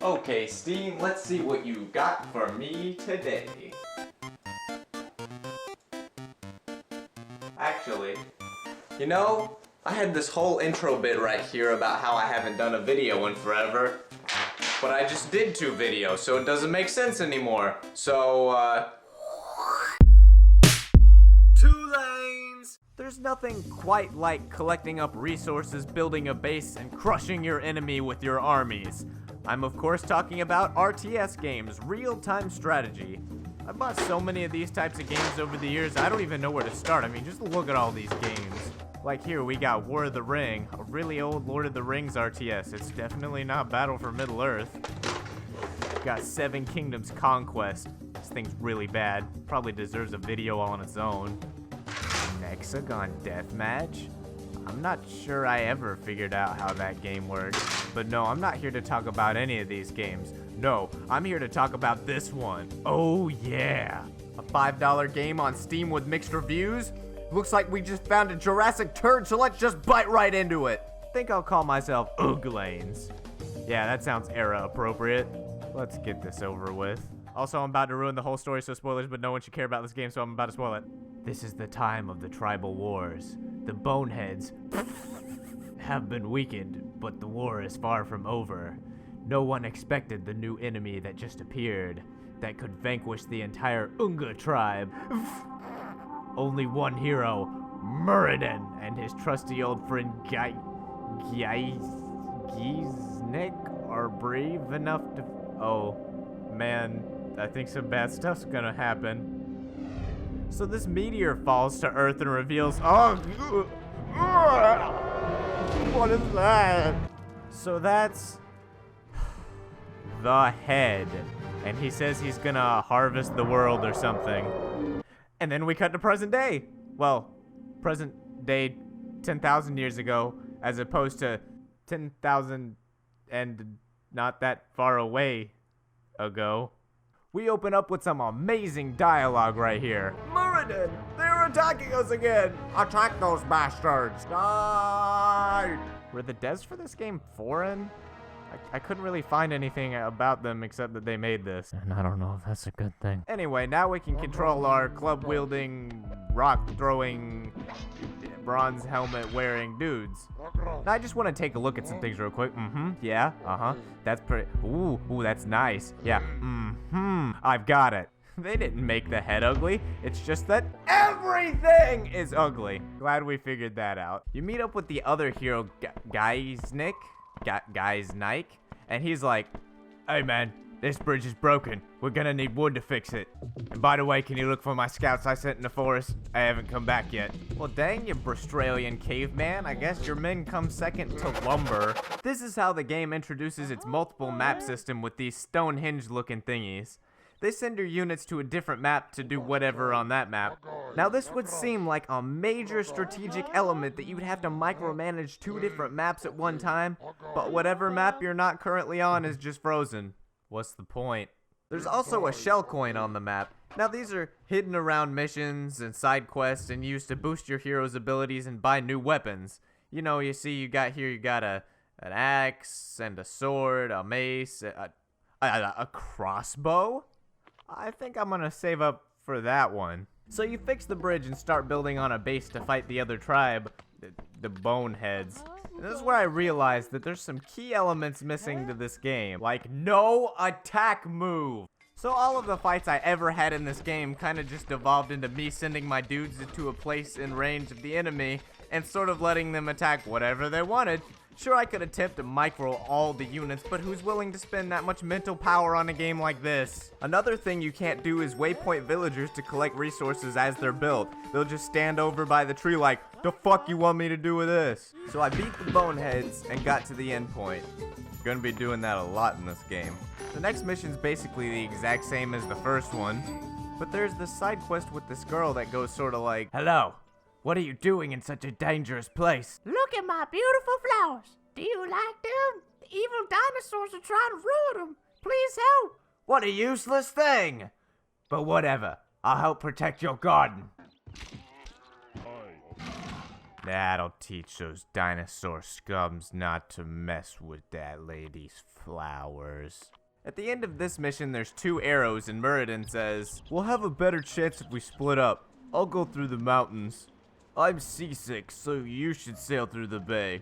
Okay, Steam, let's see what you got for me today. Actually, you know, I had this whole intro bit right here about how I haven't done a video in forever, but I just did 2 videos, so it doesn't make sense anymore. So, 2 lanes! There's nothing quite like collecting up resources, building a base, and crushing your enemy with your armies. I'm of course talking about RTS games, real-time strategy. I've bought so many of these types of games over the years, I don't even know where to start. I mean, just look at all these games. Like here, we got War of the Ring, a really old Lord of the Rings RTS. It's definitely not Battle for Middle-earth. Got Seven Kingdoms Conquest. This thing's really bad. Probably deserves a video all on its own. Hexagon Deathmatch? I'm not sure I ever figured out how that game works. But no, I'm not here to talk about any of these games. No, I'm here to talk about this one. Oh yeah! A $5 game on Steam with mixed reviews? Looks like we just found a Jurassic turd, so let's just bite right into it. Think I'll call myself Lanes. Yeah, that sounds era appropriate. Let's get this over with. Also, I'm about to ruin the whole story, so spoilers, but no one should care about this game, so I'm about to spoil it. This is the time of the tribal wars. The boneheads have been weakened, but the war is far from over. No one expected the new enemy that just appeared, that could vanquish the entire Unga tribe. Only one hero, Muradin, and his trusty old friend Giznik are brave enough to... Oh, man, I think some bad stuff's gonna happen. So this meteor falls to Earth and reveals... Oh, what is that? So that's... the head. And he says he's gonna harvest the world or something. And then we cut to present day. Well, present day 10,000 years ago, as opposed to 10,000 and not that far away ago. We open up with some amazing dialogue right here. Muradin, they're attacking us again. Attack those bastards. Die. Were the devs for this game foreign? I couldn't really find anything about them except that they made this. And I don't know if that's a good thing. Anyway, now we can control our club-wielding, rock-throwing, bronze helmet-wearing dudes. Now I just want to take a look at some things real quick. Yeah, that's pretty... Ooh, that's nice. Yeah, I've got it. They didn't make the head ugly. It's just that everything is ugly. Glad we figured that out. You meet up with the other hero, Giznik, and he's like, hey man, this bridge is broken. We're gonna need wood to fix it. And by the way, can you look for my scouts I sent in the forest? I haven't come back yet. Well dang you Australian caveman, I guess your men come second to lumber. This is how the game introduces its multiple map system with these Stonehenge looking thingies. They send your units to a different map to do whatever on that map. Now this would seem like a major strategic element that you would have to micromanage 2 different maps at one time, but whatever map you're not currently on is just frozen. What's the point? There's also a shell coin on the map. Now these are hidden around missions and side quests and used to boost your hero's abilities and buy new weapons. You know, you see you got an axe and a sword, a mace, a crossbow? I think I'm gonna save up for that one. So you fix the bridge and start building on a base to fight the other tribe, the boneheads. And this is where I realized that there's some key elements missing to this game, like no attack move. So all of the fights I ever had in this game kind of just evolved into me sending my dudes into a place in range of the enemy and sort of letting them attack whatever they wanted. Sure, I could attempt to micro all the units, but who's willing to spend that much mental power on a game like this? Another thing you can't do is waypoint villagers to collect resources as they're built. They'll just stand over by the tree like, the fuck you want me to do with this? So I beat the boneheads and got to the end point. Gonna be doing that a lot in this game. The next mission's basically the exact same as the first one, but there's this side quest with this girl that goes sort of like, hello. What are you doing in such a dangerous place? Look at my beautiful flowers. Do you like them? The evil dinosaurs are trying to ruin them. Please help. What a useless thing. But whatever. I'll help protect your garden. That'll teach those dinosaur scums not to mess with that lady's flowers. At the end of this mission, there's 2 arrows, and Muradin says, "We'll have a better chance if we split up. I'll go through the mountains. I'm seasick, so you should sail through the bay."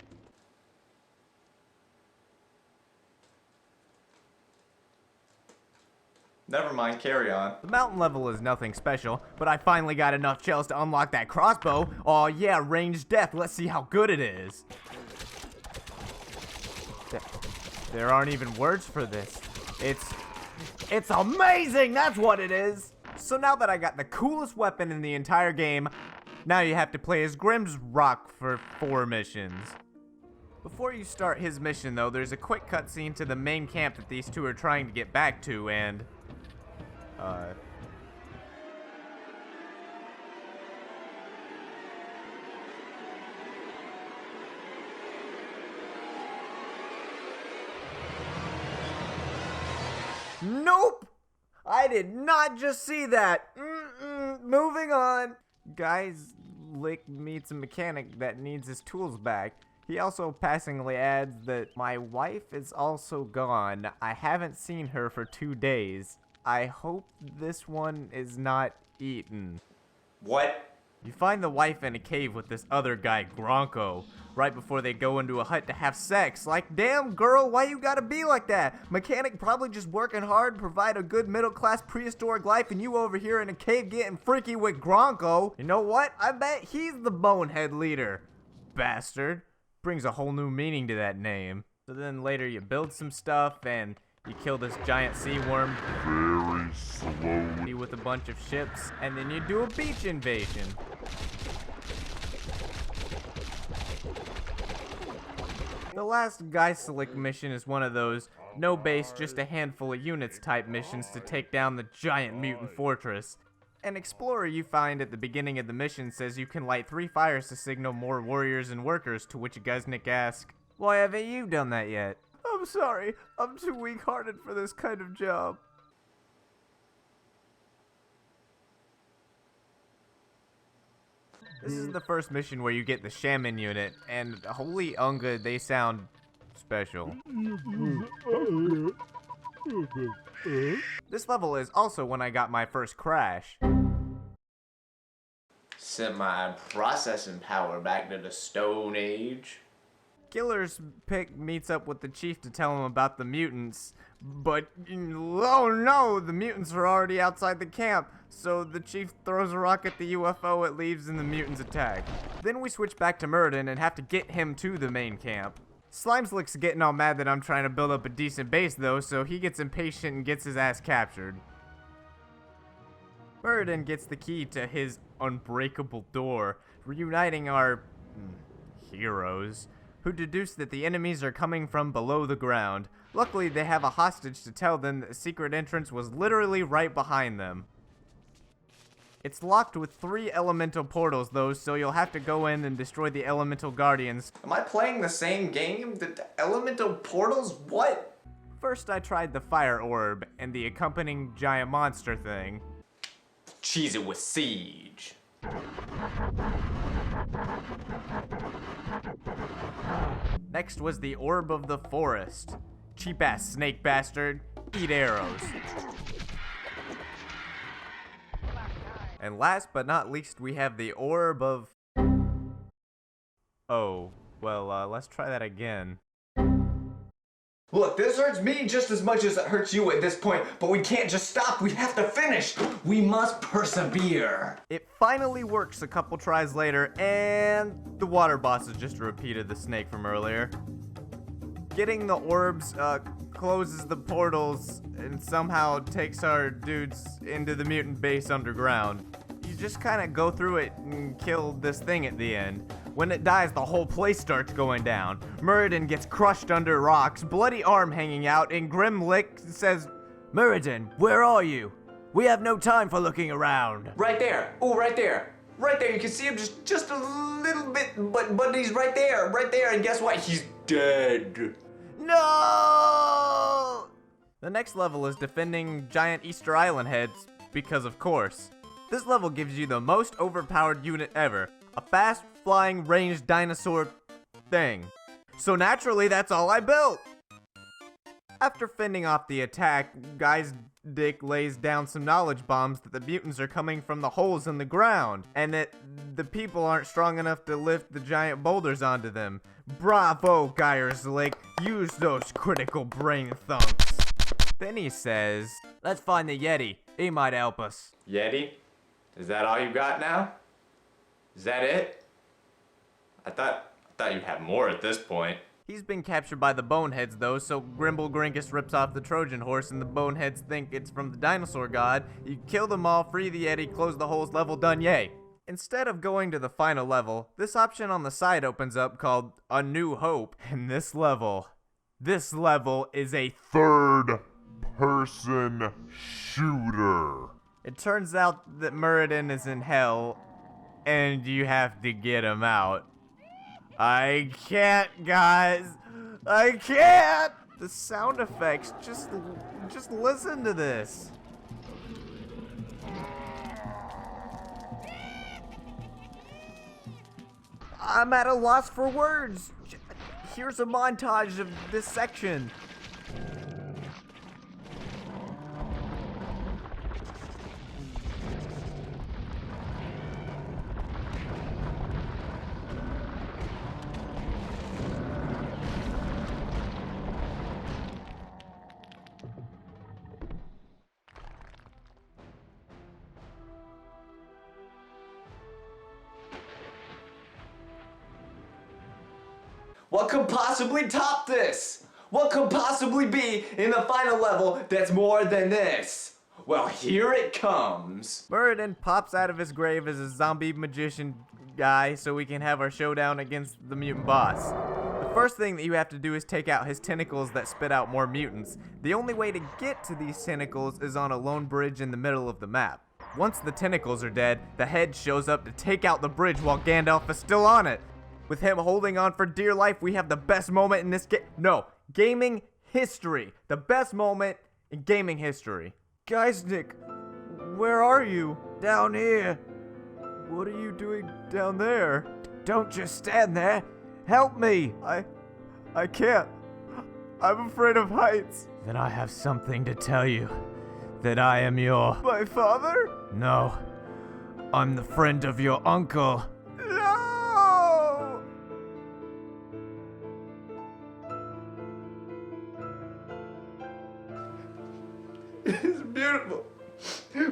Never mind, carry on. The mountain level is nothing special, but I finally got enough shells to unlock that crossbow. Aw yeah, ranged death, let's see how good it is. There aren't even words for this. It's amazing, that's what it is! So now that I got the coolest weapon in the entire game, now you have to play as Grimsrock for 4 missions. Before you start his mission though, there's a quick cutscene to the main camp that these 2 are trying to get back to, and nope! I did not just see that. Moving on. Guys, Lick meets a mechanic that needs his tools back. He also passingly adds that my wife is also gone. I haven't seen her for 2 days. I hope this one is not eaten. What? You find the wife in a cave with this other guy, Gronko, right before they go into a hut to have sex. Like, damn girl, why you gotta be like that? Mechanic probably just working hard to provide a good middle-class prehistoric life, and you over here in a cave getting freaky with Gronko. You know what? I bet he's the bonehead leader. Bastard. Brings a whole new meaning to that name. So then later you build some stuff, and you kill this giant sea worm very slowly with a bunch of ships, and then you do a beach invasion. The last Geiselic mission is one of those no base, just a handful of units type missions to take down the giant mutant fortress. An explorer you find at the beginning of the mission says you can light 3 fires to signal more warriors and workers, to which Guznik asks, "Why haven't you done that yet?" "I'm sorry, I'm too weak-hearted for this kind of job." This is the first mission where you get the shaman unit, and holy unga, they sound special. This level is also when I got my first crash. Sent my processing power back to the Stone Age. Killer's Pick meets up with the chief to tell him about the mutants, but oh no, the mutants are already outside the camp, so the chief throws a rock at the UFO it leaves and the mutants attack. Then we switch back to Muradin and have to get him to the main camp. Slimeslick's getting all mad that I'm trying to build up a decent base though, so he gets impatient and gets his ass captured. Muradin gets the key to his unbreakable door, reuniting our heroes, who deduce that the enemies are coming from below the ground. Luckily, they have a hostage to tell them that the secret entrance was literally right behind them. It's locked with 3 elemental portals though, so you'll have to go in and destroy the elemental guardians. Am I playing the same game? The elemental portals? What? First, I tried the fire orb and the accompanying giant monster thing. Cheese it with siege. Next was the orb of the forest. Cheap ass snake bastard, eat arrows. And last but not least, we have the orb of... Oh, well, let's try that again. Look, this hurts me just as much as it hurts you at this point, but we can't just stop. We have to finish. We must persevere. It finally works a couple tries later, and the water boss is just a repeat of the snake from earlier. Getting the orbs closes the portals and somehow takes our dudes into the mutant base underground. You just kind of go through it and kill this thing at the end. When it dies, the whole place starts going down. Muradin gets crushed under rocks, bloody arm hanging out, and Grimlick says, "Muradin, where are you? We have no time for looking around." Right there. Oh, right there. Right there. You can see him just a little bit, but he's right there. Right there. And guess what? He's dead. No! The next level is defending giant Easter Island heads, because of course. This level gives you the most overpowered unit ever. A fast-flying ranged dinosaur thing. So naturally, that's all I built. After fending off the attack, Guy's Dick lays down some knowledge bombs that the mutants are coming from the holes in the ground, and that the people aren't strong enough to lift the giant boulders onto them. Bravo, Geyerslick, use those critical brain thunks. Then he says, let's find the Yeti, he might help us. Yeti? Is that all you got now? Is that it? I thought you'd have more at this point. He's been captured by the Boneheads though, so Grimble Grinkus rips off the Trojan horse and the Boneheads think it's from the dinosaur god. You kill them all, free the Yeti, close the holes, level done, yay. Instead of going to the final level, this option on the side opens up called A New Hope. And this level is a third-person shooter. It turns out that Muradin is in hell, and you have to get him out. I can't, guys. I can't. The sound effects, just listen to this. I'm at a loss for words. Here's a montage of this section. What could possibly top this? What could possibly be in the final level that's more than this? Well, here it comes. Muradin pops out of his grave as a zombie magician guy so we can have our showdown against the mutant boss. The first thing that you have to do is take out his tentacles that spit out more mutants. The only way to get to these tentacles is on a lone bridge in the middle of the map. Once the tentacles are dead, the head shows up to take out the bridge while Gandalf is still on it. With him holding on for dear life, we have the best moment in this gaming history. The best moment in gaming history. Guys, Nick, where are you? Down here. What are you doing down there? Don't just stand there. Help me. I can't. I'm afraid of heights. Then I have something to tell you. That I am my father? No. I'm the friend of your uncle. No! It's beautiful.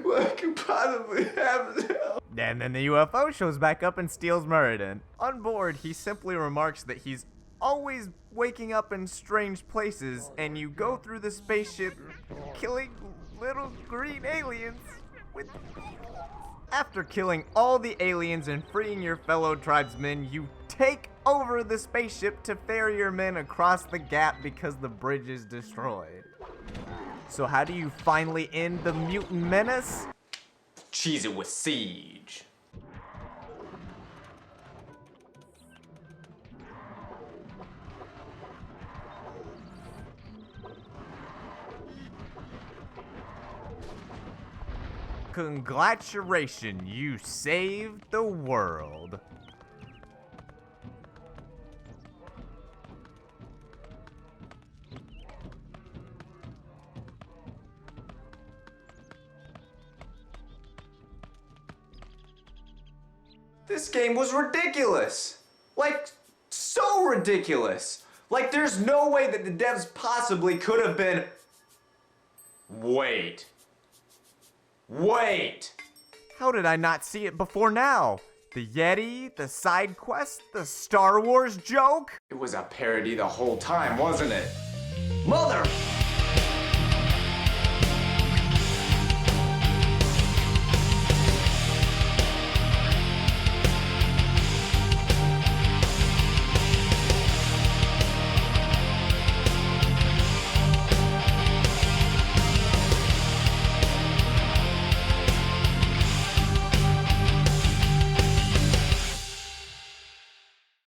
What could possibly happen? And then the UFO shows back up and steals Muradin. On board, he simply remarks that he's always waking up in strange places, and you go through the spaceship killing little green aliens with... After killing all the aliens and freeing your fellow tribesmen, you take over the spaceship to ferry your men across the gap because the bridge is destroyed. So how do you finally end the mutant menace? Cheese it with siege. Congratulations, you saved the world. This game was ridiculous. Like, so ridiculous. Like, there's no way that the devs possibly could have been... Wait. How did I not see it before now? The Yeti, the side quest, the Star Wars joke? It was a parody the whole time, wasn't it? Mother